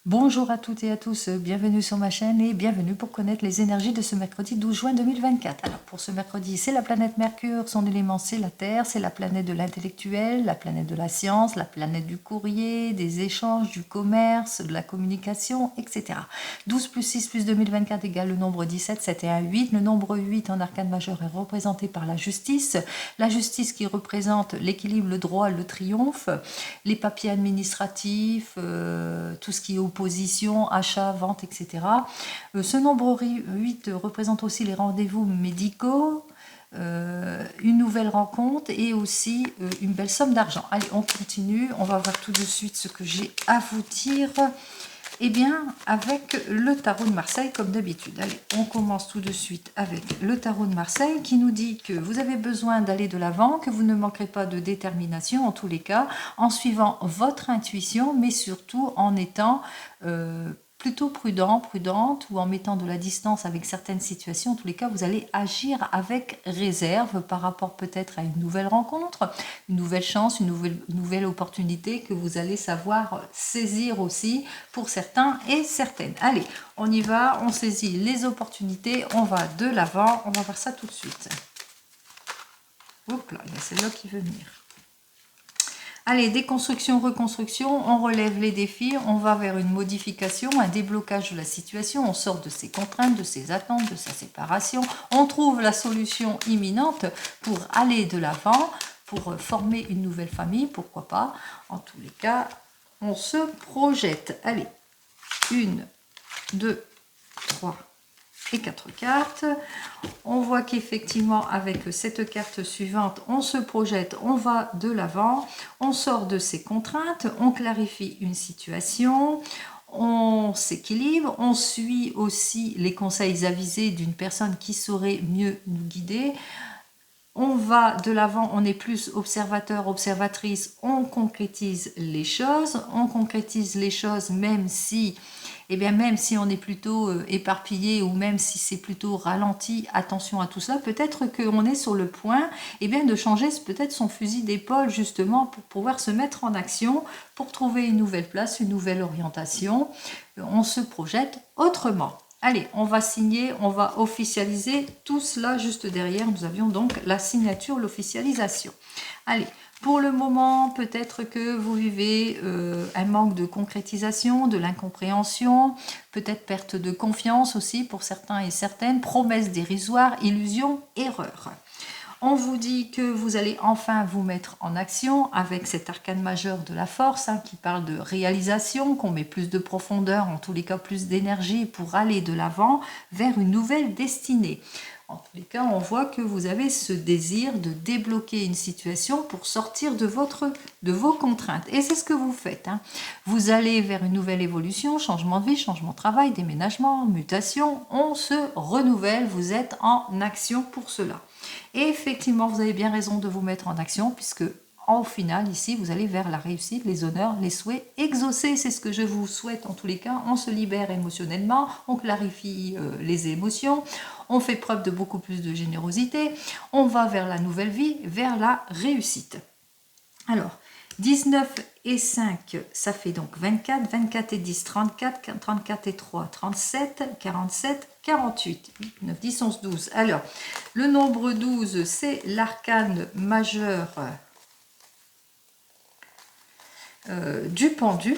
Bonjour à toutes et à tous, bienvenue sur ma chaîne et bienvenue pour connaître les énergies de ce mercredi 12 juin 2024. Alors pour ce mercredi, c'est la planète Mercure, son élément c'est la Terre, c'est la planète de l'intellectuel, la planète de la science, la planète du courrier, des échanges, du commerce, de la communication, etc. 12 plus 6 plus 2024 égale le nombre 17, 7 et 1, 8. Le nombre 8 en arcane majeur est représenté par la justice qui représente l'équilibre, le droit, le triomphe, les papiers administratifs, tout ce qui est opposition, achat, vente, etc. Ce nombre 8 représente aussi les rendez-vous médicaux, une nouvelle rencontre et aussi une belle somme d'argent. Allez, on continue, on va voir tout de suite ce que j'ai à vous dire. Eh bien, avec le tarot de Marseille, comme d'habitude. Allez, on commence tout de suite avec le tarot de Marseille qui nous dit que vous avez besoin d'aller de l'avant, que vous ne manquerez pas de détermination en tous les cas, en suivant votre intuition, mais surtout en étant plutôt prudent, prudente, ou en mettant de la distance avec certaines situations. En tous les cas, vous allez agir avec réserve par rapport peut-être à une nouvelle rencontre, une nouvelle chance, une nouvelle opportunité que vous allez savoir saisir aussi pour certains et certaines. Allez, on y va, on saisit les opportunités, on va de l'avant, on va voir ça tout de suite. Hop là, il y a celle-là qui veut venir. Allez, déconstruction, reconstruction, on relève les défis, on va vers une modification, un déblocage de la situation, on sort de ses contraintes, de ses attentes, de sa séparation, on trouve la solution imminente pour aller de l'avant, pour former une nouvelle famille, pourquoi pas. En tous les cas, on se projette. Allez, 1, 2, 3 et 4 cartes. On voit qu'effectivement avec cette carte suivante, on se projette, on va de l'avant, on sort de ses contraintes, on clarifie une situation, on s'équilibre, on suit aussi les conseils avisés d'une personne qui saurait mieux nous guider. On va de l'avant, on est plus observateur, observatrice, on concrétise les choses même si on est plutôt éparpillé ou même si c'est plutôt ralenti, attention à tout ça. Peut-être qu'on est sur le point de changer peut-être son fusil d'épaule justement pour pouvoir se mettre en action, pour trouver une nouvelle place, une nouvelle orientation. On se projette autrement. Allez, on va signer, on va officialiser tout cela juste derrière. Nous avions donc la signature, l'officialisation. Allez, pour le moment, peut-être que vous vivez un manque de concrétisation, de l'incompréhension, peut-être perte de confiance aussi pour certains et certaines, promesses dérisoires, illusions, erreurs. On vous dit que vous allez enfin vous mettre en action avec cet arcane majeur de la force qui parle de réalisation, qu'on met plus de profondeur, en tous les cas plus d'énergie pour aller de l'avant vers une nouvelle destinée. En tous les cas, on voit que vous avez ce désir de débloquer une situation pour sortir de vos contraintes. Et c'est ce que vous faites. Vous allez vers une nouvelle évolution, changement de vie, changement de travail, déménagement, mutation. On se renouvelle, vous êtes en action pour cela. Et effectivement, vous avez bien raison de vous mettre en action puisque au final, ici, vous allez vers la réussite, les honneurs, les souhaits exaucés. C'est ce que je vous souhaite en tous les cas. On se libère émotionnellement, on clarifie les émotions, on fait preuve de beaucoup plus de générosité, on va vers la nouvelle vie, vers la réussite. Alors, 19 et 5, ça fait donc 24, 24 et 10, 34, 34 et 3, 37, 47, 48, 8, 9, 10, 11, 12. Alors, le nombre 12, c'est l'arcane majeur du pendu,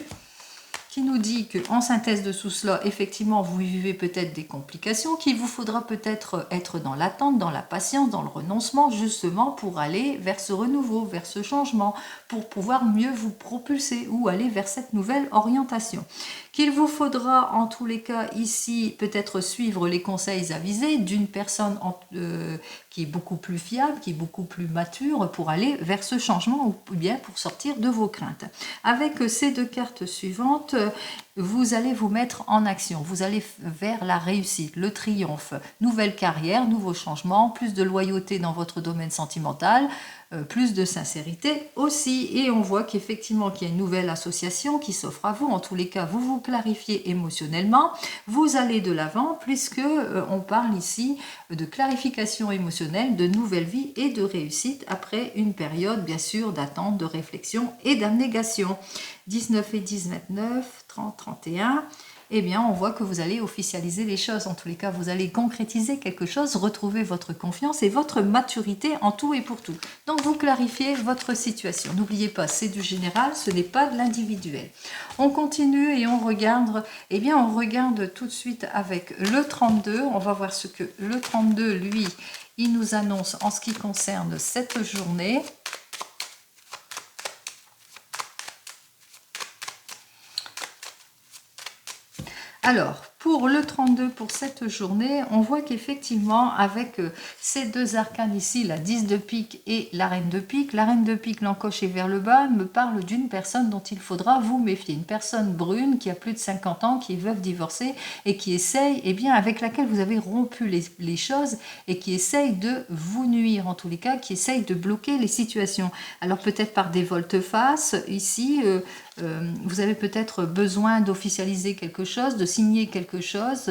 qui nous dit qu'en synthèse de tout cela, effectivement, vous vivez peut-être des complications, qu'il vous faudra peut-être être dans l'attente, dans la patience, dans le renoncement, justement pour aller vers ce renouveau, vers ce changement, pour pouvoir mieux vous propulser ou aller vers cette nouvelle orientation. Qu'il vous faudra en tous les cas ici peut-être suivre les conseils avisés d'une personne qui est beaucoup plus fiable, qui est beaucoup plus mature pour aller vers ce changement ou bien pour sortir de vos craintes. Avec ces deux cartes suivantes, vous allez vous mettre en action, vous allez vers la réussite, le triomphe, nouvelle carrière, nouveaux changements, plus de loyauté dans votre domaine sentimental, plus de sincérité aussi. Et on voit qu'effectivement qu'il y a une nouvelle association qui s'offre à vous. En tous les cas, vous vous clarifiez émotionnellement, vous allez de l'avant puisque on parle ici de clarification émotionnelle, de nouvelle vie et de réussite après une période bien sûr d'attente, de réflexion et d'abnégation. 19 et 10, 29, 30, 31, eh bien, on voit que vous allez officialiser les choses. En tous les cas, vous allez concrétiser quelque chose, retrouver votre confiance et votre maturité en tout et pour tout. Donc, vous clarifiez votre situation. N'oubliez pas, c'est du général, ce n'est pas de l'individuel. On continue et on regarde, eh bien, on regarde tout de suite avec le 32. On va voir ce que le 32, lui, il nous annonce en ce qui concerne cette journée. Alors, pour le 32, pour cette journée, on voit qu'effectivement, avec ces deux arcanes ici, la 10 de pique et la reine de pique, l'encoche est vers le bas, me parle d'une personne dont il faudra vous méfier. Une personne brune qui a plus de 50 ans, qui est veuve divorcée et qui essaye, eh bien, avec laquelle vous avez rompu les choses et qui essaye de vous nuire, en tous les cas, qui essaye de bloquer les situations. Alors, peut-être par des volte-face, ici, vous avez peut-être besoin d'officialiser quelque chose, de signer quelque chose.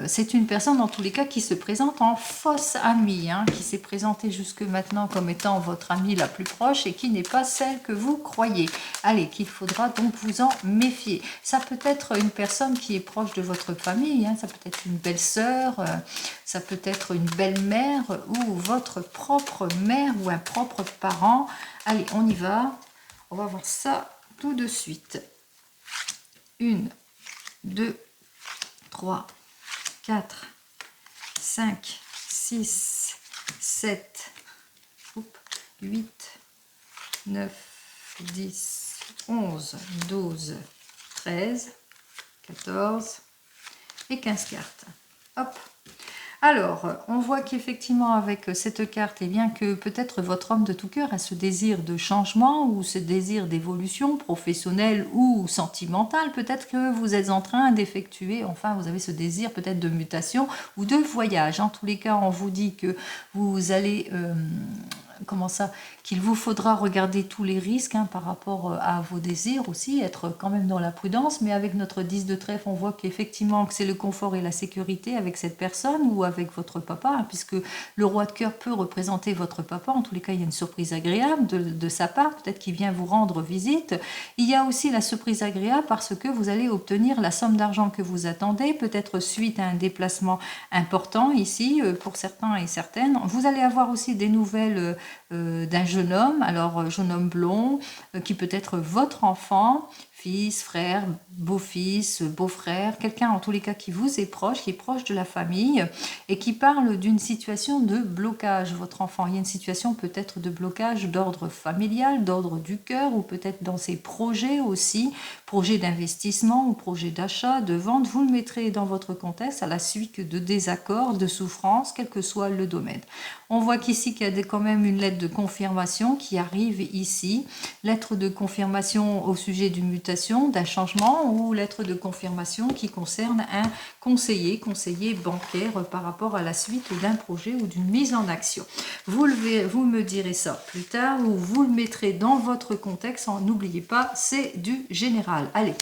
C'est une personne, dans tous les cas, qui se présente en fausse amie, hein, qui s'est présentée jusque maintenant comme étant votre amie la plus proche et qui n'est pas celle que vous croyez. Allez, qu'il faudra donc vous en méfier. Ça peut être une personne qui est proche de votre famille, hein, ça peut être une belle-sœur, ça peut être une belle-mère ou votre propre mère ou un propre parent. Allez, on y va. On va voir ça tout de suite. 1, 2, 3, 4, 5, 6, 7, 8, 9, 10, 11, 12, 13, 14 et 15 cartes. Hop. Alors, on voit qu'effectivement avec cette carte, eh bien que peut-être votre homme de tout cœur a ce désir de changement ou ce désir d'évolution professionnelle ou sentimentale. Peut-être que vous êtes en train d'effectuer, enfin vous avez ce désir peut-être de mutation ou de voyage. En tous les cas, on vous dit que vous allez... comment ça, qu'il vous faudra regarder tous les risques, hein, par rapport à vos désirs aussi, être quand même dans la prudence, mais avec notre 10 de trèfle, on voit qu'effectivement que c'est le confort et la sécurité avec cette personne ou avec votre papa, hein, puisque le roi de cœur peut représenter votre papa. En tous les cas, il y a une surprise agréable de sa part, peut-être qu'il vient vous rendre visite. Il y a aussi la surprise agréable parce que vous allez obtenir la somme d'argent que vous attendez, peut-être suite à un déplacement important ici, pour certains et certaines. Vous allez avoir aussi des nouvelles d'un jeune homme, alors jeune homme blond, qui peut être votre enfant, fils, frère, beau-fils, beau-frère, quelqu'un en tous les cas qui vous est proche, qui est proche de la famille et qui parle d'une situation de blocage. Votre enfant, il y a une situation peut-être de blocage d'ordre familial, d'ordre du cœur ou peut-être dans ses projets aussi, projets d'investissement ou projets d'achat, de vente. Vous le mettrez dans votre contexte à la suite de désaccords, de souffrances, quel que soit le domaine. On voit qu'ici qu'il y a quand même une lettre de confirmation qui arrive ici, lettre de confirmation au sujet d'une mutation, d'un changement ou lettre de confirmation qui concerne un conseiller bancaire par rapport à la suite d'un projet ou d'une mise en action. Vous me direz ça plus tard ou vous le mettrez dans votre contexte. N'oubliez pas, c'est du général. Allez,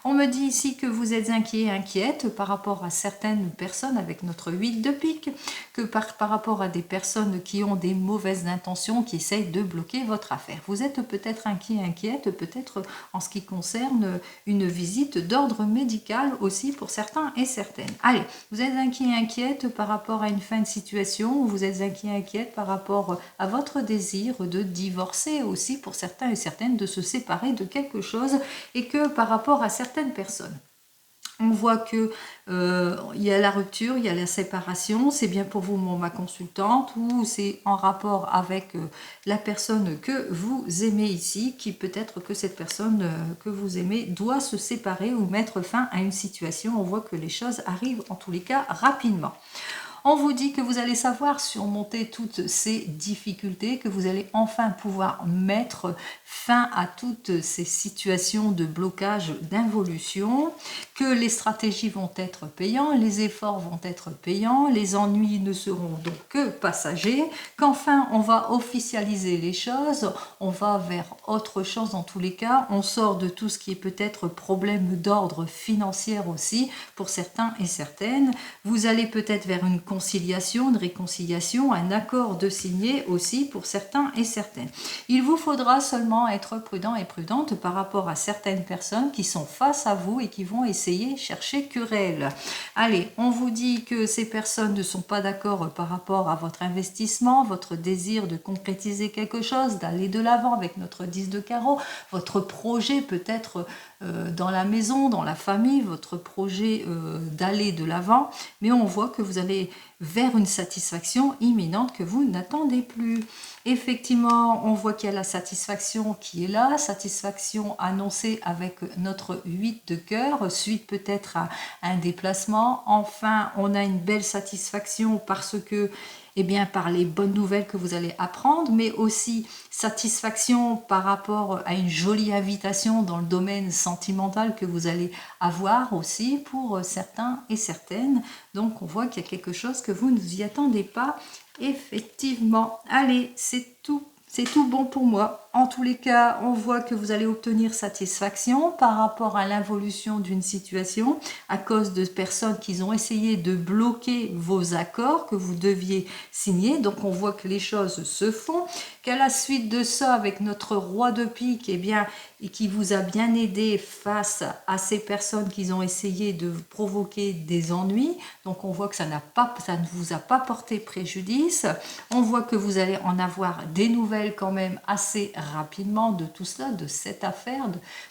on me dit ici que vous êtes inquiet, inquiète par rapport à certaines personnes avec notre 8 de pique, que par rapport à des personnes qui ont des mauvaises intentions, qui essayent de bloquer votre affaire. Vous êtes peut-être inquiet, inquiète, peut-être en ce qui concerne une visite d'ordre médical aussi pour certains et certaines. Allez, vous êtes inquiet, inquiète par rapport à une fin de situation, ou vous êtes inquiet, inquiète par rapport à votre désir de divorcer aussi pour certains et certaines, de se séparer de quelque chose et que par rapport à certaines personnes. On voit que il y a la rupture, il y a la séparation, c'est bien pour vous, ma consultante, ou c'est en rapport avec la personne que vous aimez ici, qui peut-être que cette personne que vous aimez doit se séparer ou mettre fin à une situation. On voit que les choses arrivent en tous les cas rapidement. On vous dit que vous allez savoir surmonter toutes ces difficultés, que vous allez enfin pouvoir mettre fin à toutes ces situations de blocage, d'involution, que les stratégies vont être payantes, les efforts vont être payants, les ennuis ne seront donc que passagers, qu'enfin on va officialiser les choses, on va vers autre chose dans tous les cas, on sort de tout ce qui est peut-être problème d'ordre financier aussi pour certains et certaines, vous allez peut-être vers une conciliation, une réconciliation, un accord de signer aussi pour certains et certaines. Il vous faudra seulement être prudent et prudente par rapport à certaines personnes qui sont face à vous et qui vont essayer de chercher querelle. Allez, on vous dit que ces personnes ne sont pas d'accord par rapport à votre investissement, votre désir de concrétiser quelque chose, d'aller de l'avant avec notre 10 de carreau, votre projet peut-être dans la maison, dans la famille, votre projet d'aller de l'avant, mais on voit que vous allez vers une satisfaction imminente que vous n'attendez plus. Effectivement, on voit qu'il y a la satisfaction qui est là, satisfaction annoncée avec notre 8 de cœur, suite peut-être à un déplacement. Enfin, on a une belle satisfaction parce que eh bien, par les bonnes nouvelles que vous allez apprendre, mais aussi satisfaction par rapport à une jolie invitation dans le domaine sentimental que vous allez avoir aussi pour certains et certaines. Donc, on voit qu'il y a quelque chose que vous ne vous y attendez pas. Effectivement, allez, c'est tout bon pour moi. En tous les cas, on voit que vous allez obtenir satisfaction par rapport à l'involution d'une situation à cause de personnes qui ont essayé de bloquer vos accords que vous deviez signer. Donc, on voit que les choses se font. Qu'à la suite de ça, avec notre roi de pique, eh bien, et qui vous a bien aidé face à ces personnes qui ont essayé de provoquer des ennuis. Donc, on voit que ça ne vous a pas porté préjudice. On voit que vous allez en avoir des nouvelles quand même assez rapidement de tout cela, de cette affaire,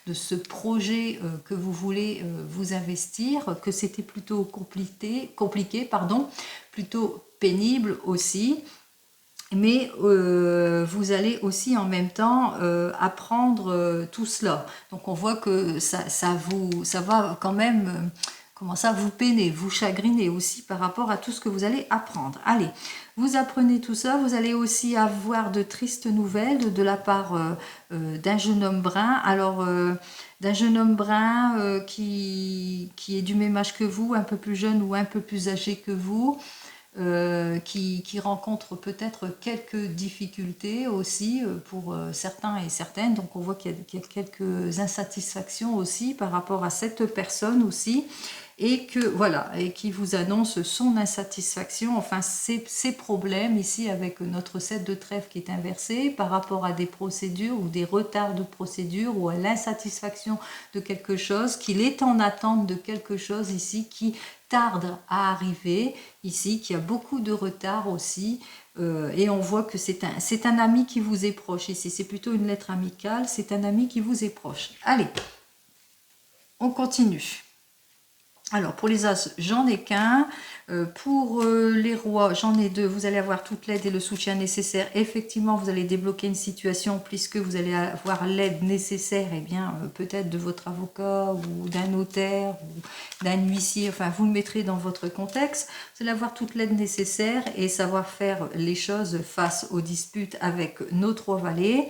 de ce projet que vous voulez vous investir, que c'était plutôt compliqué, plutôt pénible aussi. Mais vous allez aussi en même temps apprendre tout cela. Donc on voit que ça va quand même comment ça vous peiner, vous chagriner aussi par rapport à tout ce que vous allez apprendre. Allez, vous apprenez tout ça, vous allez aussi avoir de tristes nouvelles de la part d'un jeune homme brun. Alors, d'un jeune homme brun qui est du même âge que vous, un peu plus jeune ou un peu plus âgé que vous. Qui rencontrent peut-être quelques difficultés aussi pour certains et certaines. Donc on voit qu'il y a quelques insatisfactions aussi par rapport à cette personne aussi. Et que voilà, et qui vous annonce son insatisfaction, enfin ses problèmes ici avec notre 7 de trèfle qui est inversé par rapport à des procédures ou des retards de procédure ou à l'insatisfaction de quelque chose, qu'il est en attente de quelque chose ici qui tarde à arriver, ici, qu'il y a beaucoup de retard aussi, et on voit que c'est un ami qui vous est proche ici, c'est plutôt une lettre amicale, c'est un ami qui vous est proche. Allez, on continue. Alors, pour les as, j'en ai qu'un. Pour les rois, j'en ai deux. Vous allez avoir toute l'aide et le soutien nécessaire. Effectivement, vous allez débloquer une situation puisque vous allez avoir l'aide nécessaire, eh bien, peut-être de votre avocat ou d'un notaire ou d'un huissier. Enfin, vous le mettrez dans votre contexte. Vous allez avoir toute l'aide nécessaire et savoir faire les choses face aux disputes avec nos trois valets.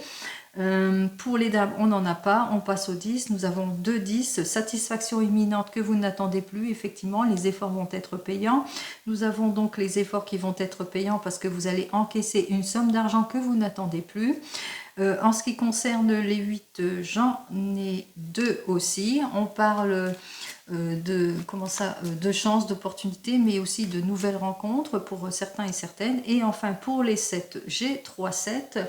Pour les dames, on n'en a pas, on passe au 10, nous avons 2 10, satisfaction imminente que vous n'attendez plus, effectivement, les efforts vont être payants. Nous avons donc les efforts qui vont être payants parce que vous allez encaisser une somme d'argent que vous n'attendez plus. En ce qui concerne les 8, j'en ai 2 aussi, on parle de chances, d'opportunités, mais aussi de nouvelles rencontres pour certains et certaines. Et enfin, pour les 7, j'ai 3 7.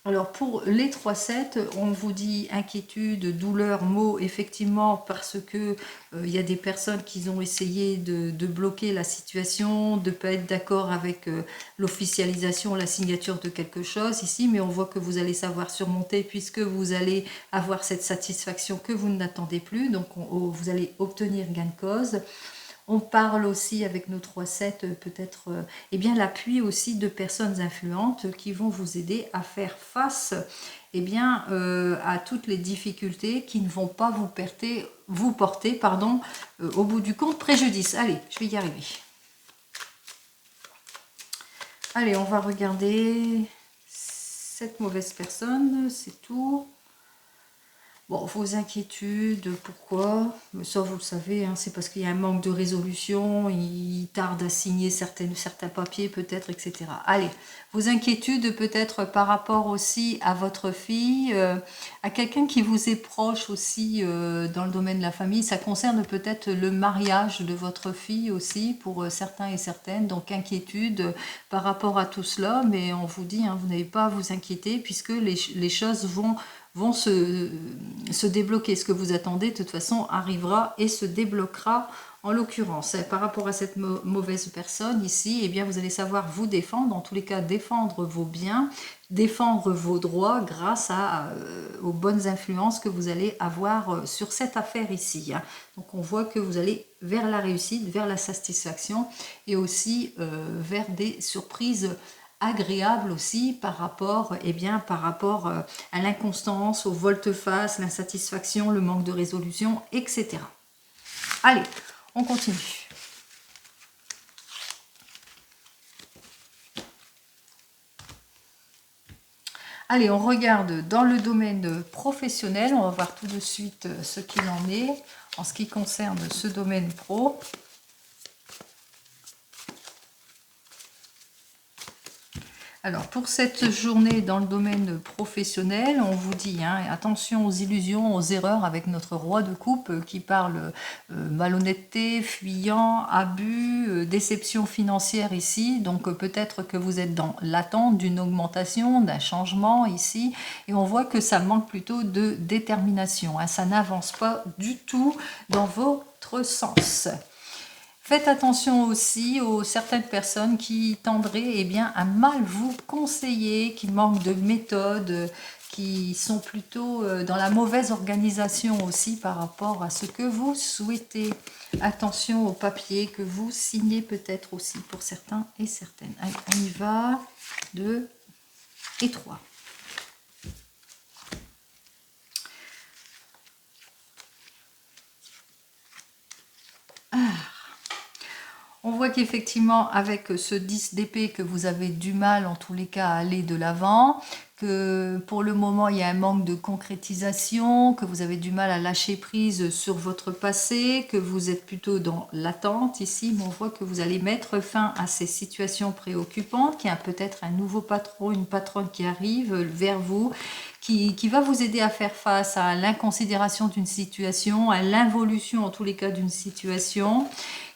Alors pour les 3-7, on vous dit inquiétude, douleur, maux, effectivement, parce que il y a des personnes qui ont essayé de bloquer la situation, de ne pas être d'accord avec l'officialisation, la signature de quelque chose ici, mais on voit que vous allez savoir surmonter puisque vous allez avoir cette satisfaction que vous n'attendez plus, donc vous allez obtenir gain de cause. On parle aussi avec nos 3-7 peut-être eh bien l'appui aussi de personnes influentes qui vont vous aider à faire face eh bien, à toutes les difficultés qui ne vont pas vous porter au bout du compte préjudice. Allez, je vais y arriver. Allez, on va regarder cette mauvaise personne, c'est tout. Bon, vos inquiétudes, pourquoi? Ça, vous le savez, hein, c'est parce qu'il y a un manque de résolution, il tarde à signer certains papiers peut-être, etc. Allez, vos inquiétudes peut-être par rapport aussi à votre fille, à quelqu'un qui vous est proche aussi dans le domaine de la famille. Ça concerne peut-être le mariage de votre fille aussi pour certains et certaines. Donc, inquiétude par rapport à tout cela, mais on vous dit, hein, vous n'avez pas à vous inquiéter puisque les choses vont se débloquer. Ce que vous attendez, de toute façon, arrivera et se débloquera en l'occurrence. Par rapport à cette mauvaise personne ici, eh bien, vous allez savoir vous défendre, en tous les cas défendre vos biens, défendre vos droits grâce aux bonnes influences que vous allez avoir sur cette affaire ici. Donc on voit que vous allez vers la réussite, vers la satisfaction et aussi vers des surprises agréable aussi par rapport, par rapport à l'inconstance, au volte-face, l'insatisfaction, le manque de résolution, etc. Allez, on continue. Allez, on regarde dans le domaine professionnel. On va voir tout de suite ce qu'il en est en ce qui concerne ce domaine pro. Alors, pour cette journée dans le domaine professionnel, on vous dit, hein, attention aux illusions, aux erreurs avec notre roi de coupe qui parle malhonnêteté, fuyant, abus, déception financière ici. Donc, peut-être que vous êtes dans l'attente d'une augmentation, d'un changement ici. Et on voit que ça manque plutôt de détermination. Hein, ça n'avance pas du tout dans votre sens. Faites attention aussi aux certaines personnes qui tendraient à mal vous conseiller, qui manquent de méthode, qui sont plutôt dans la mauvaise organisation aussi par rapport à ce que vous souhaitez. Attention aux papiers que vous signez peut-être aussi pour certains et certaines. Allez, on y va. 2 et 3. On voit qu'effectivement, avec ce 10 d'épée, que vous avez du mal, en tous les cas, à aller de l'avant, que pour le moment, il y a un manque de concrétisation, que vous avez du mal à lâcher prise sur votre passé, que vous êtes plutôt dans l'attente ici, mais on voit que vous allez mettre fin à ces situations préoccupantes, qu'il y a peut-être un nouveau patron, une patronne qui arrive vers vous, qui va vous aider à faire face à l'inconsidération d'une situation, à l'involution en tous les cas d'une situation,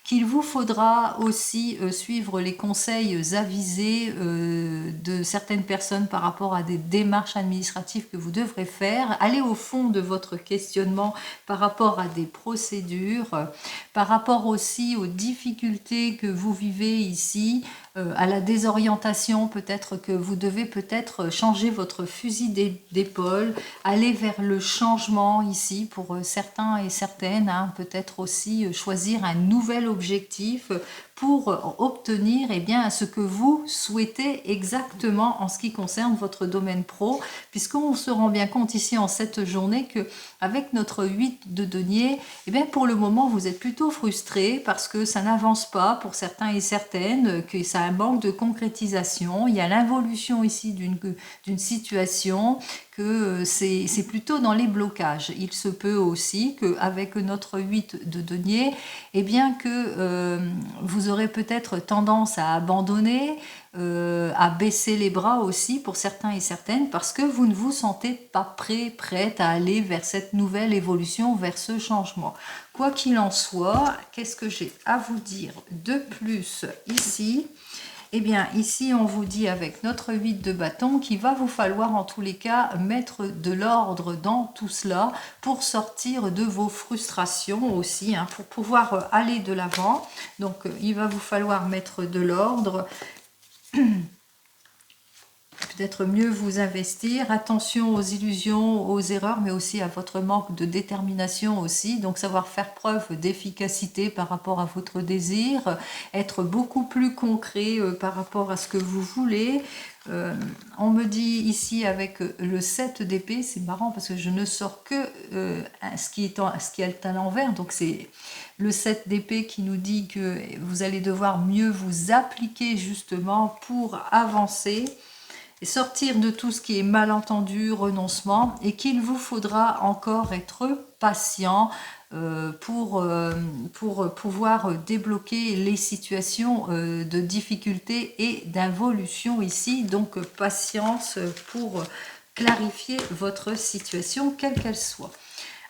qu'il vous faudra aussi suivre les conseils avisés de certaines personnes par rapport à des démarches administratives que vous devrez faire, aller au fond de votre questionnement par rapport à des procédures, par rapport aussi aux difficultés que vous vivez ici, à la désorientation, peut-être que vous devez peut-être changer votre fusil d'épaule, aller vers le changement ici pour certains et certaines, hein, peut-être aussi choisir un nouvel objectif pour obtenir ce que vous souhaitez exactement en ce qui concerne votre domaine pro, puisqu'on se rend bien compte ici en cette journée que avec notre 8 de denier, pour le moment vous êtes plutôt frustré parce que ça n'avance pas pour certains et certaines, que ça a un manque de concrétisation, il y a l'involution ici d'une situation, que c'est plutôt dans les blocages. Il se peut aussi qu'avec notre 8 de denier, que vous aurez peut-être tendance à abandonner, à baisser les bras aussi pour certains et certaines, parce que vous ne vous sentez pas prête à aller vers cette nouvelle évolution, vers ce changement. Quoi qu'il en soit, qu'est-ce que j'ai à vous dire de plus ici ? Ici, on vous dit avec notre 8 de bâton qu'il va vous falloir en tous les cas mettre de l'ordre dans tout cela pour sortir de vos frustrations aussi, hein, pour pouvoir aller de l'avant. Donc, il va vous falloir mettre de l'ordre. Peut-être mieux vous investir, attention aux illusions, aux erreurs, mais aussi à votre manque de détermination aussi, donc savoir faire preuve d'efficacité par rapport à votre désir, être beaucoup plus concret par rapport à ce que vous voulez. On me dit ici avec le 7 d'épée, c'est marrant parce que je ne sors que ce qui est à l'envers, donc c'est le 7 d'épée qui nous dit que vous allez devoir mieux vous appliquer justement pour avancer. et sortir de tout ce qui est malentendu, renoncement, et qu'il vous faudra encore être patient pour pouvoir débloquer les situations de difficulté et d'involution ici. Donc patience pour clarifier votre situation, quelle qu'elle soit.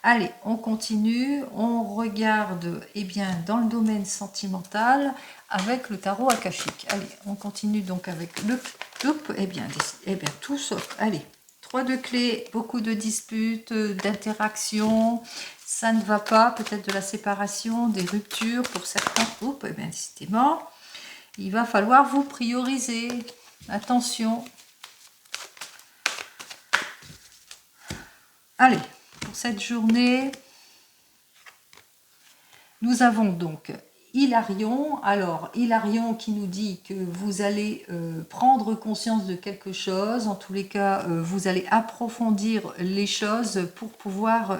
Allez, on continue, on regarde dans le domaine sentimental avec le tarot akashique. Allez, on continue donc avec le couple. Tout sauf. Allez, 3 de clés, beaucoup de disputes, d'interactions, ça ne va pas, peut-être de la séparation, des ruptures pour certains couples. Décidément, il va falloir vous prioriser. Attention. Allez, pour cette journée, nous avons donc Hilarion. Alors, Hilarion qui nous dit que vous allez prendre conscience de quelque chose. En tous les cas, vous allez approfondir les choses pour pouvoir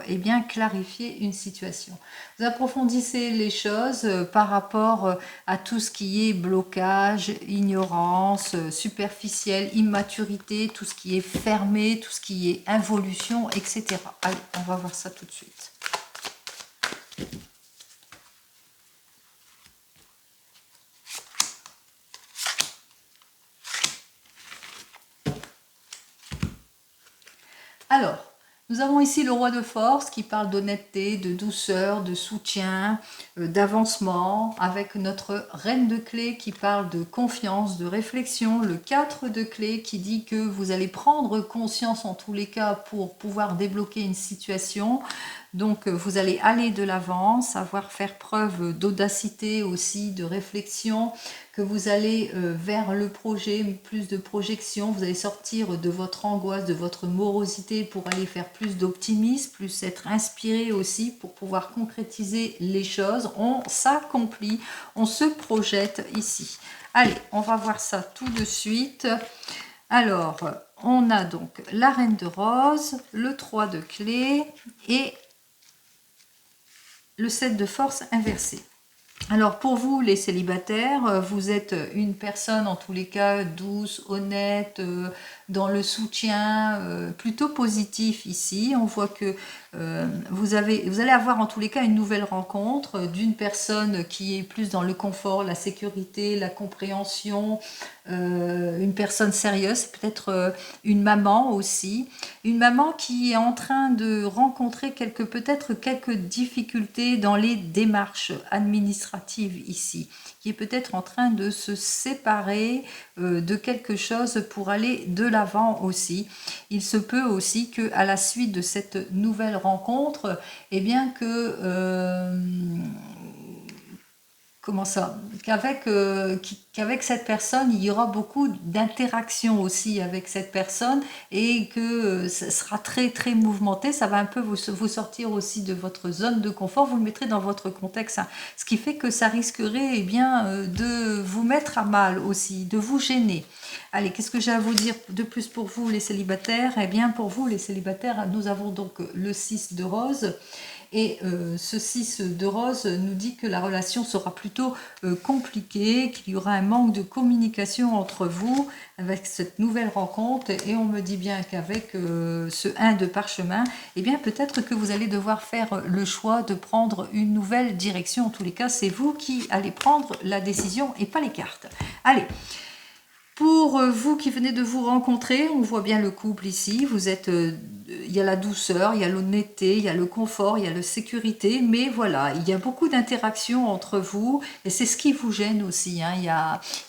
clarifier une situation. Vous approfondissez les choses par rapport à tout ce qui est blocage, ignorance, superficielle, immaturité, tout ce qui est fermé, tout ce qui est involution, etc. Allez, on va voir ça tout de suite. Alors, nous avons ici le roi de force qui parle d'honnêteté, de douceur, de soutien, d'avancement, avec notre reine de clés qui parle de confiance, de réflexion, le 4 de clés qui dit que vous allez prendre conscience en tous les cas pour pouvoir débloquer une situation. Donc vous allez aller de l'avant, savoir faire preuve d'audacité aussi, de réflexion, que vous allez vers le projet, plus de projection, vous allez sortir de votre angoisse, de votre morosité pour aller faire plus d'optimisme, plus être inspiré aussi pour pouvoir concrétiser les choses. On s'accomplit, on se projette ici. Allez, on va voir ça tout de suite. Alors, on a donc la reine de rose, le 3 de clés et le 7 de force inversé. Alors pour vous les célibataires, vous êtes une personne en tous les cas douce, honnête, dans le soutien, plutôt positif ici. On voit que vous allez avoir en tous les cas une nouvelle rencontre d'une personne qui est plus dans le confort, la sécurité, la compréhension, une personne sérieuse, peut-être une maman aussi, une maman qui est en train de rencontrer peut-être quelques difficultés dans les démarches administratives ici, qui est peut-être en train de se séparer de quelque chose pour aller de l'avant aussi. Il se peut aussi que à la suite de cette nouvelle rencontre, qu'avec cette personne, il y aura beaucoup d'interactions aussi avec cette personne et que ça sera très très mouvementé. Ça va un peu vous sortir aussi de votre zone de confort, vous le mettrez dans votre contexte, hein. Ce qui fait que ça risquerait de vous mettre à mal aussi, de vous gêner. Allez, qu'est-ce que j'ai à vous dire de plus pour vous les célibataires? Pour vous les célibataires, nous avons donc le 6 de rose. Et ce 6 de rose nous dit que la relation sera plutôt compliquée, qu'il y aura un manque de communication entre vous avec cette nouvelle rencontre. Et on me dit bien qu'avec ce 1 de parchemin, peut-être que vous allez devoir faire le choix de prendre une nouvelle direction. En tous les cas, c'est vous qui allez prendre la décision et pas les cartes. Allez. Pour vous qui venez de vous rencontrer, on voit bien le couple ici, vous êtes, il y a la douceur, il y a l'honnêteté, il y a le confort, il y a la sécurité, mais voilà, il y a beaucoup d'interactions entre vous et c'est ce qui vous gêne aussi, hein.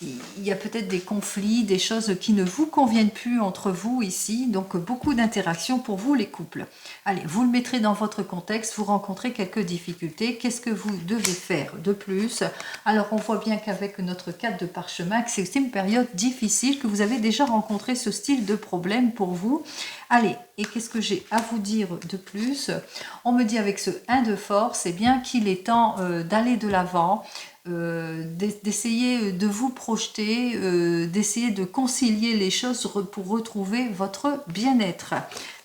Il y a peut-être des conflits, des choses qui ne vous conviennent plus entre vous ici, donc beaucoup d'interactions pour vous les couples. Allez, vous le mettrez dans votre contexte, vous rencontrez quelques difficultés, qu'est-ce que vous devez faire de plus? Alors on voit bien qu'avec notre 4 de parchemin, que c'est une période difficile, que vous avez déjà rencontré ce style de problème pour vous. Allez, et qu'est-ce que j'ai à vous dire de plus? On me dit avec ce 1 de force, qu'il est temps d'aller de l'avant, d'essayer de vous projeter, d'essayer de concilier les choses pour retrouver votre bien-être.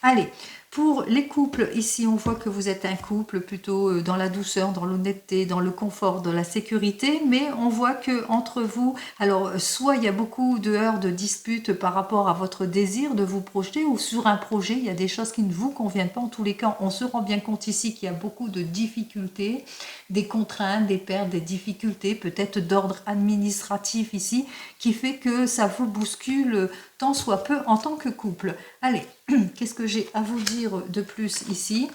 Allez, Pour les couples, ici on voit que vous êtes un couple plutôt dans la douceur, dans l'honnêteté, dans le confort, dans la sécurité, mais on voit que entre vous, alors soit il y a beaucoup de heurts, de disputes par rapport à votre désir de vous projeter, ou sur un projet, il y a des choses qui ne vous conviennent pas. En tous les cas, on se rend bien compte ici qu'il y a beaucoup de difficultés, des contraintes, des pertes, des difficultés, peut-être d'ordre administratif ici, qui fait que ça vous bouscule tant soit peu en tant que couple. Allez, qu'est-ce que j'ai à vous dire de plus ici?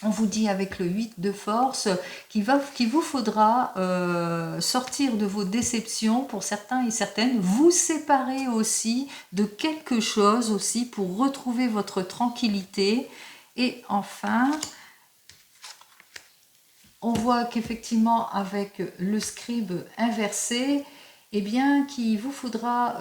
On vous dit avec le 8 de force qu'il vous faudra sortir de vos déceptions pour certains et certaines, vous séparer aussi de quelque chose aussi pour retrouver votre tranquillité. Et enfin, on voit qu'effectivement avec le scribe inversé, eh bien, qu'il vous faudra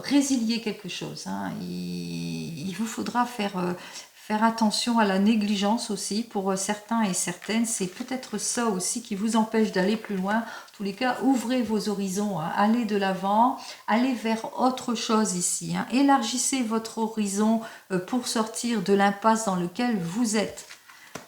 résilier quelque chose. Hein. Il vous faudra faire attention à la négligence aussi pour certains et certaines. C'est peut-être ça aussi qui vous empêche d'aller plus loin. En tous les cas, ouvrez vos horizons, hein. Allez de l'avant, allez vers autre chose ici. Hein. Élargissez votre horizon pour sortir de l'impasse dans laquelle vous êtes.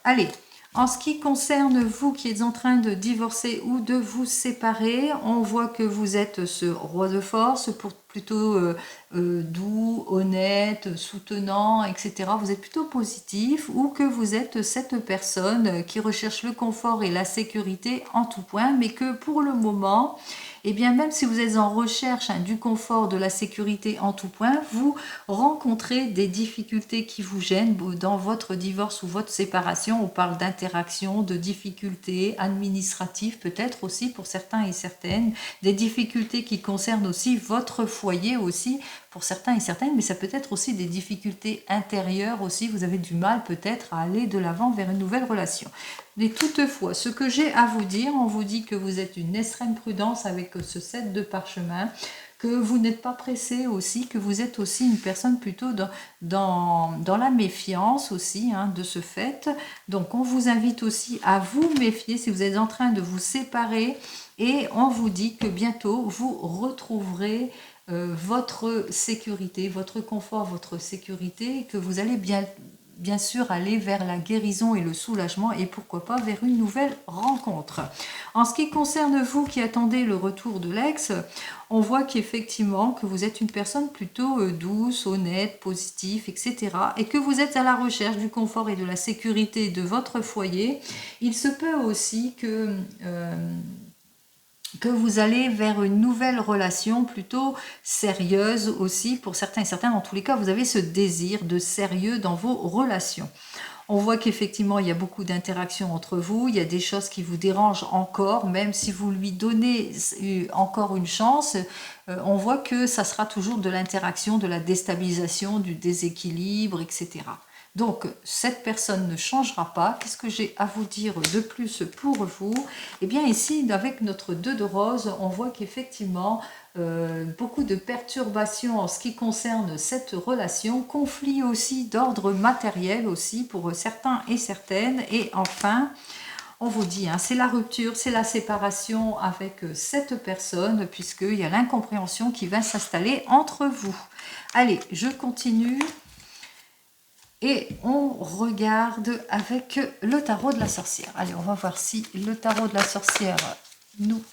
Allez. En ce qui concerne vous qui êtes en train de divorcer ou de vous séparer, on voit que vous êtes ce roi de force, plutôt doux, honnête, soutenant, etc. Vous êtes plutôt positif, ou que vous êtes cette personne qui recherche le confort et la sécurité en tout point, mais que pour le moment, eh bien, même si vous êtes en recherche du confort, de la sécurité en tout point, vous rencontrez des difficultés qui vous gênent dans votre divorce ou votre séparation. On parle d'interaction, de difficultés administratives peut-être aussi pour certains et certaines, des difficultés qui concernent aussi votre foyer aussi pour certains et certaines, mais ça peut être aussi des difficultés intérieures aussi. Vous avez du mal peut-être à aller de l'avant vers une nouvelle relation. Mais toutefois, ce que j'ai à vous dire, on vous dit que vous êtes une extrême prudence avec ce 7 de parchemin, que vous n'êtes pas pressé aussi, que vous êtes aussi une personne plutôt dans la méfiance aussi, hein, de ce fait. Donc on vous invite aussi à vous méfier si vous êtes en train de vous séparer, et on vous dit que bientôt vous retrouverez votre sécurité, votre confort, votre sécurité, que vous allez bien sûr aller vers la guérison et le soulagement, et pourquoi pas vers une nouvelle rencontre. En ce qui concerne vous qui attendez le retour de l'ex, on voit qu'effectivement que vous êtes une personne plutôt douce, honnête, positive, etc. et que vous êtes à la recherche du confort et de la sécurité de votre foyer. Il se peut aussi que vous allez vers une nouvelle relation plutôt sérieuse aussi pour certains et certaines. En tous les cas, vous avez ce désir de sérieux dans vos relations. On voit qu'effectivement, il y a beaucoup d'interactions entre vous, il y a des choses qui vous dérangent encore, même si vous lui donnez encore une chance, on voit que ça sera toujours de l'interaction, de la déstabilisation, du déséquilibre, etc. Donc, cette personne ne changera pas. Qu'est-ce que j'ai à vous dire de plus pour vous? Eh bien, ici, avec notre 2 de rose, on voit qu'effectivement, beaucoup de perturbations en ce qui concerne cette relation, conflits aussi d'ordre matériel aussi pour certains et certaines. Et enfin, on vous dit, hein, c'est la rupture, c'est la séparation avec cette personne, puisqu'il y a l'incompréhension qui va s'installer entre vous. Allez, je continue. Et on regarde avec le tarot de la sorcière. Allez, on va voir si le tarot de la sorcière nous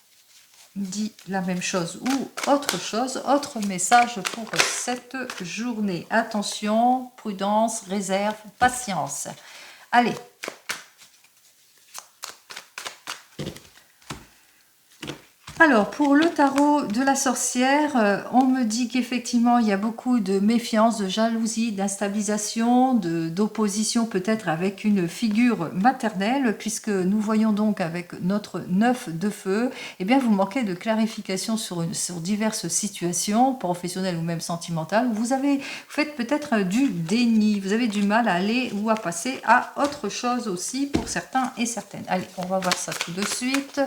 dit la même chose ou autre chose, autre message pour cette journée. Attention, prudence, réserve, patience. Allez. Alors, pour le tarot de la sorcière, on me dit qu'effectivement, il y a beaucoup de méfiance, de jalousie, d'instabilisation, d'opposition peut-être avec une figure maternelle, puisque nous voyons donc avec notre 9 de feu, eh bien, vous manquez de clarification sur diverses situations, professionnelles ou même sentimentales. Vous faites peut-être du déni, vous avez du mal à aller ou à passer à autre chose aussi pour certains et certaines. Allez, on va voir ça tout de suite.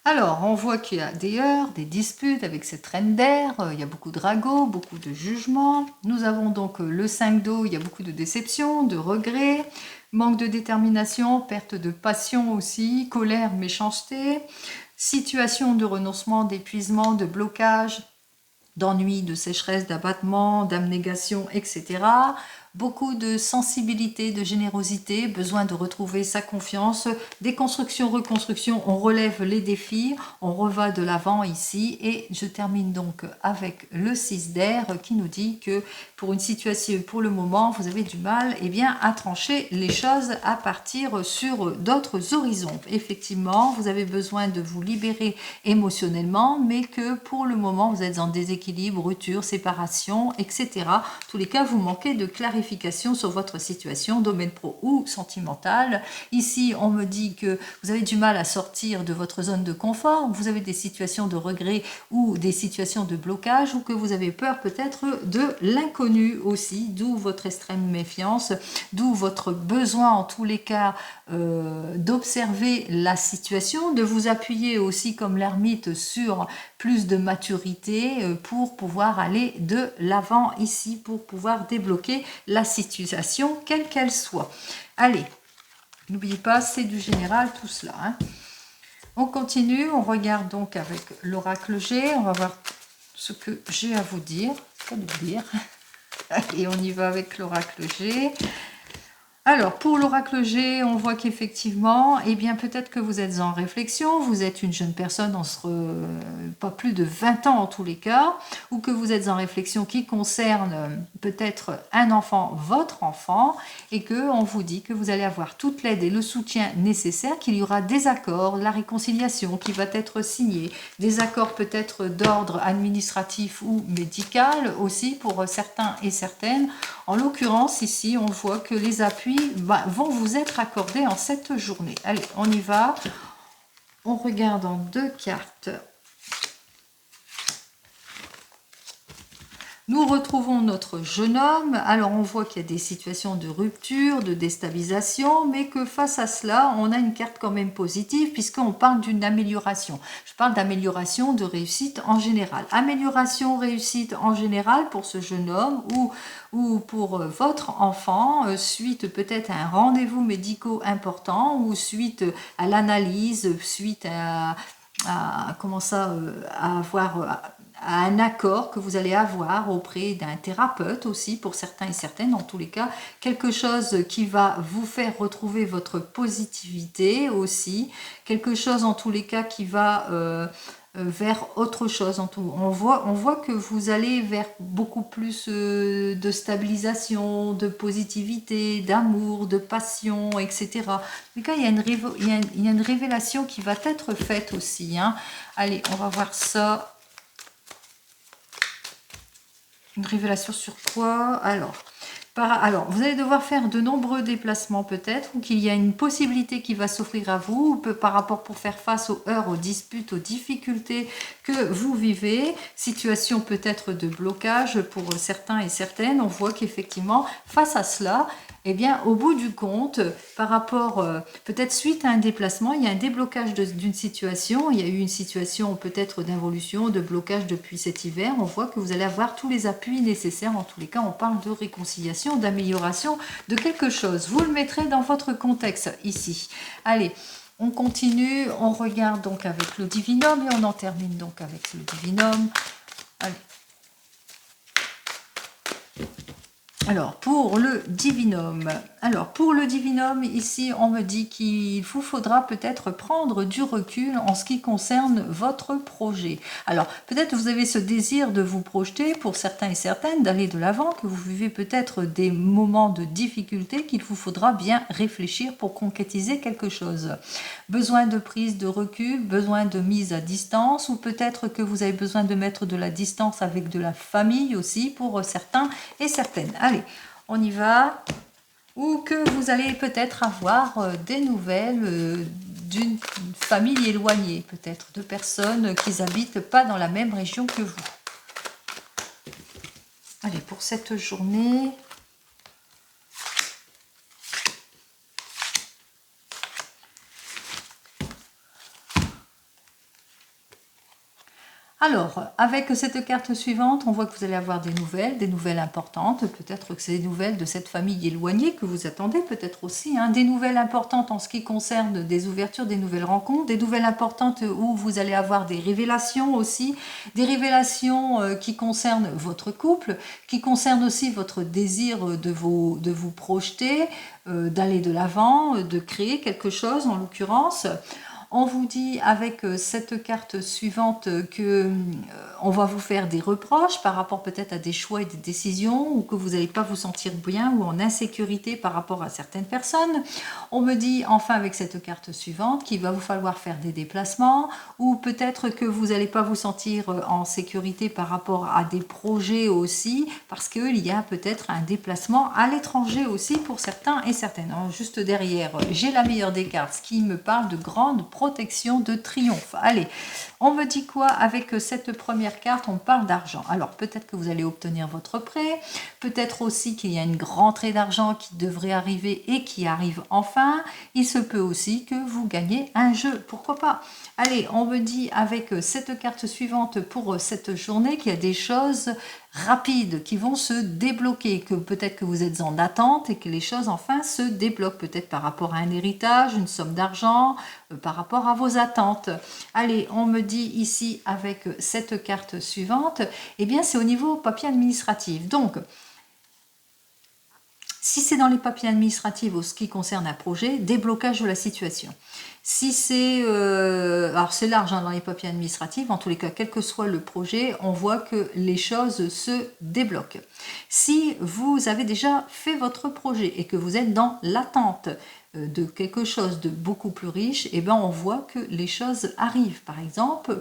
Alors, on voit qu'il y a des heurts, des disputes avec cette reine d'air, il y a beaucoup de ragots, beaucoup de jugements. Nous avons donc le 5 d'eau, il y a beaucoup de déceptions, de regrets, manque de détermination, perte de passion aussi, colère, méchanceté, situation de renoncement, d'épuisement, de blocage, d'ennui, de sécheresse, d'abattement, d'abnégation, etc. Beaucoup de sensibilité, de générosité, besoin de retrouver sa confiance, déconstruction, reconstruction, on relève les défis, on reva de l'avant ici et je termine donc avec le 6 d'air qui nous dit que pour une situation, pour le moment, vous avez du mal bien, à trancher les choses à partir sur d'autres horizons. Effectivement, vous avez besoin de vous libérer émotionnellement, mais que pour le moment, vous êtes en déséquilibre, rupture, séparation, etc. En tous les cas, vous manquez de clarification sur votre situation, domaine pro ou sentimental. Ici, on me dit que vous avez du mal à sortir de votre zone de confort, vous avez des situations de regret ou des situations de blocage, ou que vous avez peur peut-être de l'inconnu aussi, d'où votre extrême méfiance, d'où votre besoin en tous les cas d'observer la situation, de vous appuyer aussi comme l'ermite sur plus de maturité pour pouvoir aller de l'avant ici, pour pouvoir débloquer la situation, quelle qu'elle soit. Allez, n'oubliez pas, c'est du général tout cela. Hein. On continue, on regarde donc avec l'oracle G, on va voir ce que j'ai à vous dire. Pas de dire. Allez, on y va avec l'oracle G. Alors, pour l'oracle G, on voit qu'effectivement, eh bien, peut-être que vous êtes en réflexion, vous êtes une jeune personne, pas plus de 20 ans en tous les cas, ou que vous êtes en réflexion qui concerne peut-être un enfant, votre enfant, et que on vous dit que vous allez avoir toute l'aide et le soutien nécessaire, qu'il y aura des accords, la réconciliation qui va être signée, des accords peut-être d'ordre administratif ou médical aussi pour certains et certaines. En l'occurrence, ici, on voit que les appuis vont vous être accordés en cette journée. Allez, on y va. On regarde en deux cartes. Nous retrouvons notre jeune homme. Alors, on voit qu'il y a des situations de rupture, de déstabilisation, mais que face à cela, on a une carte quand même positive puisqu'on parle d'une amélioration. Je parle d'amélioration, de réussite en général. Amélioration, réussite en général pour ce jeune homme ou pour votre enfant, suite peut-être à un rendez-vous médical important ou suite à l'analyse, suite à comment ça, à avoir à un accord que vous allez avoir auprès d'un thérapeute aussi, pour certains et certaines, en tous les cas, quelque chose qui va vous faire retrouver votre positivité aussi, quelque chose en tous les cas qui va vers autre chose. On voit que vous allez vers beaucoup plus de stabilisation, de positivité, d'amour, de passion, etc. En tout cas, il y a une révélation qui va être faite aussi. Hein. Allez, on va voir ça. Une révélation sur quoi? Alors, vous allez devoir faire de nombreux déplacements peut-être, ou qu'il y a une possibilité qui va s'offrir à vous, par rapport pour faire face aux heurts, aux disputes, aux difficultés que vous vivez, situation peut-être de blocage pour certains et certaines. On voit qu'effectivement, face à cela, eh bien, au bout du compte, par rapport, peut-être suite à un déplacement, il y a un déblocage d'une situation, il y a eu une situation peut-être d'involution, de blocage depuis cet hiver, on voit que vous allez avoir tous les appuis nécessaires, en tous les cas, on parle de réconciliation, d'amélioration, de quelque chose. Vous le mettrez dans votre contexte ici. Allez, on continue, on regarde donc avec le divinum et on en termine donc avec le divinum. Allez. Alors, pour le divinum, ici, on me dit qu'il vous faudra peut-être prendre du recul en ce qui concerne votre projet. Alors, peut-être vous avez ce désir de vous projeter, pour certains et certaines, d'aller de l'avant, que vous vivez peut-être des moments de difficulté qu'il vous faudra bien réfléchir pour concrétiser quelque chose. Besoin de prise de recul, besoin de mise à distance, ou peut-être que vous avez besoin de mettre de la distance avec de la famille aussi, pour certains et certaines. Allez, on y va. Ou que vous allez peut-être avoir des nouvelles d'une famille éloignée, peut-être de personnes qui n'habitent pas dans la même région que vous. Allez, pour cette journée... Alors, avec cette carte suivante, on voit que vous allez avoir des nouvelles importantes. Peut-être que c'est des nouvelles de cette famille éloignée que vous attendez, peut-être aussi. Hein, des nouvelles importantes en ce qui concerne des ouvertures, des nouvelles rencontres, des nouvelles importantes où vous allez avoir des révélations aussi. Des révélations qui concernent votre couple, qui concernent aussi votre désir de vous projeter, d'aller de l'avant, de créer quelque chose en l'occurrence. On vous dit avec cette carte suivante que on va vous faire des reproches par rapport peut-être à des choix et des décisions, ou que vous n'allez pas vous sentir bien ou en insécurité par rapport à certaines personnes. On me dit enfin avec cette carte suivante qu'il va vous falloir faire des déplacements, ou peut-être que vous n'allez pas vous sentir en sécurité par rapport à des projets aussi, parce qu'il y a peut-être un déplacement à l'étranger aussi pour certains et certaines. Alors, juste derrière, j'ai la meilleure des cartes, ce qui me parle de grande protection, de triomphe. Allez, on me dit quoi avec cette première carte? On parle d'argent. Alors peut-être que vous allez obtenir votre prêt, peut-être aussi qu'il y a une grande rentrée d'argent qui devrait arriver et qui arrive enfin. Il se peut aussi que vous gagnez un jeu, pourquoi pas. Allez, on me dit avec cette carte suivante pour cette journée qu'il y a des choses rapides qui vont se débloquer, que peut-être que vous êtes en attente et que les choses enfin se débloquent, peut-être par rapport à un héritage, une somme d'argent, par rapport à vos attentes. Allez, on me dit ici avec cette carte suivante, eh bien c'est au niveau papier administratif. Donc, si c'est dans les papiers administratifs ou ce qui concerne un projet, déblocage de la situation. Si c'est, alors c'est large hein, dans les papiers administratifs, en tous les cas, quel que soit le projet, on voit que les choses se débloquent. Si vous avez déjà fait votre projet et que vous êtes dans l'attente de quelque chose de beaucoup plus riche, eh ben on voit que les choses arrivent. Par exemple,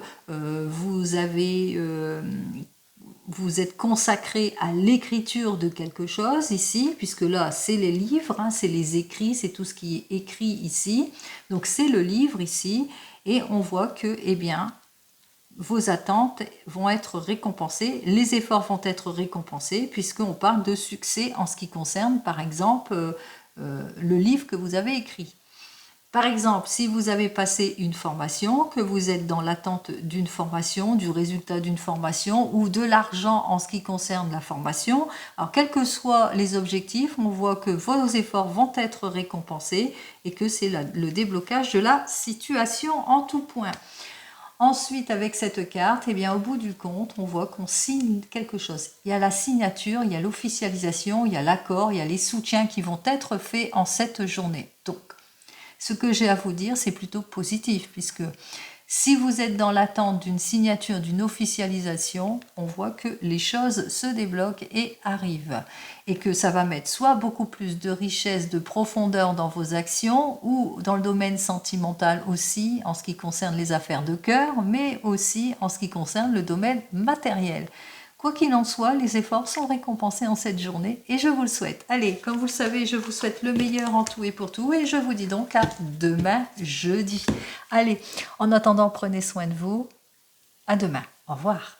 vous êtes consacré à l'écriture de quelque chose ici, puisque là, c'est les livres, hein, c'est les écrits, c'est tout ce qui est écrit ici. Donc, c'est le livre ici, et on voit que, eh bien, vos attentes vont être récompensées, les efforts vont être récompensés, puisqu'on parle de succès en ce qui concerne, par exemple, le livre que vous avez écrit. Par exemple, si vous avez passé une formation, que vous êtes dans l'attente d'une formation, du résultat d'une formation ou de l'argent en ce qui concerne la formation, alors quels que soient les objectifs, on voit que vos efforts vont être récompensés et que c'est le déblocage de la situation en tout point. Ensuite, avec cette carte, eh bien, au bout du compte, on voit qu'on signe quelque chose. Il y a la signature, il y a l'officialisation, il y a l'accord, il y a les soutiens qui vont être faits en cette journée. Donc, ce que j'ai à vous dire, c'est plutôt positif, puisque si vous êtes dans l'attente d'une signature, d'une officialisation, on voit que les choses se débloquent et arrivent. Et que ça va mettre soit beaucoup plus de richesse, de profondeur dans vos actions, ou dans le domaine sentimental aussi, en ce qui concerne les affaires de cœur, mais aussi en ce qui concerne le domaine matériel. Quoi qu'il en soit, les efforts sont récompensés en cette journée et je vous le souhaite. Allez, comme vous le savez, je vous souhaite le meilleur en tout et pour tout et je vous dis donc à demain jeudi. Allez, en attendant, prenez soin de vous. À demain. Au revoir.